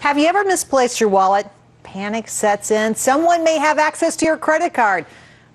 Have you ever misplaced your wallet? Panic sets in. Someone may have access to your credit card.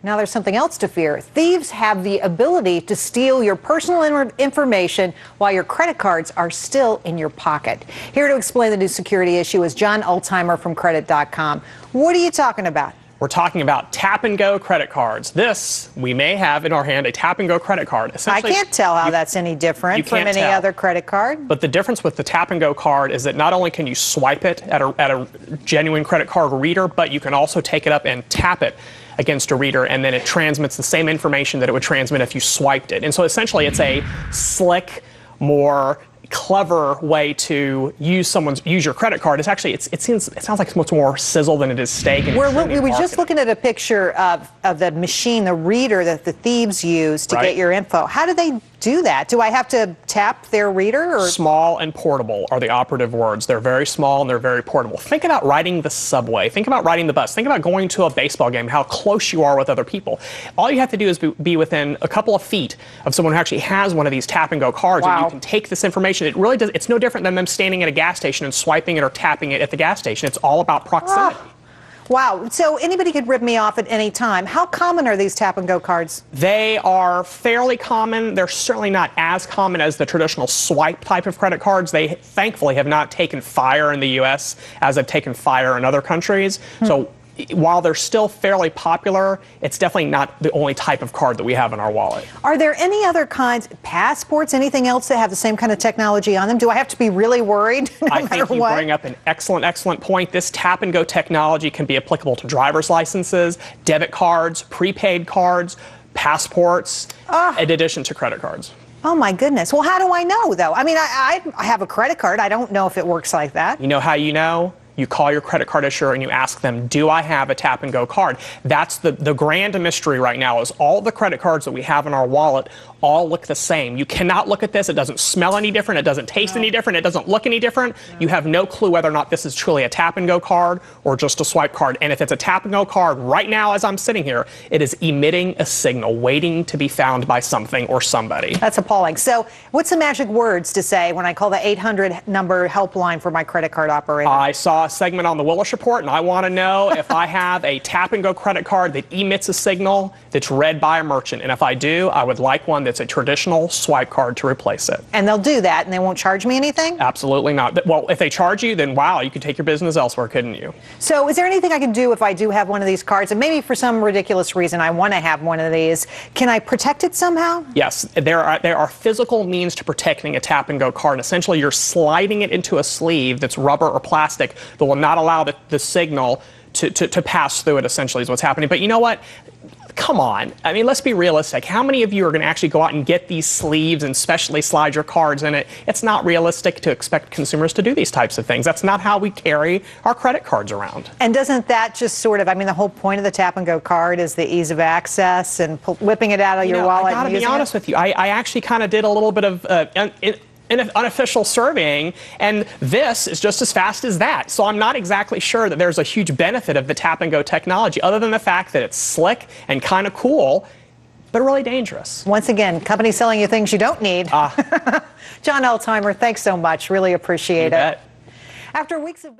Now there's something else to fear. Thieves have the ability to steal your personal information while your credit cards are still in your pocket. Here to explain the new security issue is John Altheimer from Credit.com. What are you talking about? We're talking about tap-and-go credit cards. This, we may have in our hand a tap-and-go credit card. I can't tell how that's any different from any other credit card. But the difference with the tap-and-go card is that not only can you swipe it at a genuine credit card reader, but you can also take it up and tap it against a reader, and then it transmits the same information that it would transmit if you swiped it. And so essentially it's a slick, more clever way to use your credit card. It's actually it sounds like it's much more sizzle than it is steak. We were just looking at a picture of the machine, the reader that the thieves use to get your info. How do they do that? Do I have to tap their reader? Or? Small and portable are the operative words. They're very small and they're very portable. Think about riding the subway. Think about riding the bus. Think about going to a baseball game, how close you are with other people. All you have to do is be within a couple of feet of someone who actually has one of these tap-and-go cards, and you can take this information. It really does. It's no different than them standing at a gas station and swiping it or tapping it at the gas station. It's all about proximity. Wow. So anybody could rip me off at any time. How common are these tap-and-go cards? They are fairly common. They're certainly not as common as the traditional swipe type of credit cards. They thankfully have not taken fire in the U.S. as they've taken fire in other countries. So while they're still fairly popular, it's definitely not the only type of card that we have in our wallet. Are there any other kinds, passports, anything else that have the same kind of technology on them? Do I have to be really worried no I think you bring up an excellent point. This tap-and-go technology can be applicable to driver's licenses, debit cards, prepaid cards, passports, in addition to credit cards. Oh, my goodness. Well, how do I know, though? I mean, I have a credit card. I don't know if it works like that. You know how you know? You call your credit card issuer and you ask them, do I have a tap-and-go card? That's the grand mystery right now, is all the credit cards that we have in our wallet all look the same. You cannot look at this. It doesn't smell any different. It doesn't taste any different. It doesn't look any different. You have no clue whether or not this is truly a tap-and-go card or just a swipe card. And if it's a tap-and-go card right now as I'm sitting here, it is emitting a signal, waiting to be found by something or somebody. That's appalling. So what's the magic words to say when I call the 800 number helpline for my credit card operator? I saw a segment on the Willis Report, and I want to know if I have a tap-and-go credit card that emits a signal that's read by a merchant. And if I do, I would like one that's a traditional swipe card to replace it. And they'll do that, and they won't charge me anything? Absolutely not. Well, if they charge you, then wow, you could take your business elsewhere, couldn't you? So is there anything I can do if I do have one of these cards, and maybe for some ridiculous reason I want to have one of these? Can I protect it somehow? Yes, there are physical means to protecting a tap-and-go card. Essentially, you're sliding it into a sleeve that's rubber or plastic that will not allow the signal to pass through it, essentially, is what's happening. But you know what? Come on. I mean, let's be realistic. How many of you are going to actually go out and get these sleeves and specially slide your cards in it? It's not realistic to expect consumers to do these types of things. That's not how we carry our credit cards around. And doesn't that just sort of, I mean, the whole point of the tap-and-go card is the ease of access and whipping it out of your wallet? I got to be honest with you. I actually kind of did a little bit of unofficial surveying, and this is just as fast as that. So I'm not exactly sure that there's a huge benefit of the tap-and-go technology, other than the fact that it's slick and kind of cool, but really dangerous. Once again, companies selling you things you don't need. John Altheimer, thanks so much. Really appreciate it. Bet. After weeks of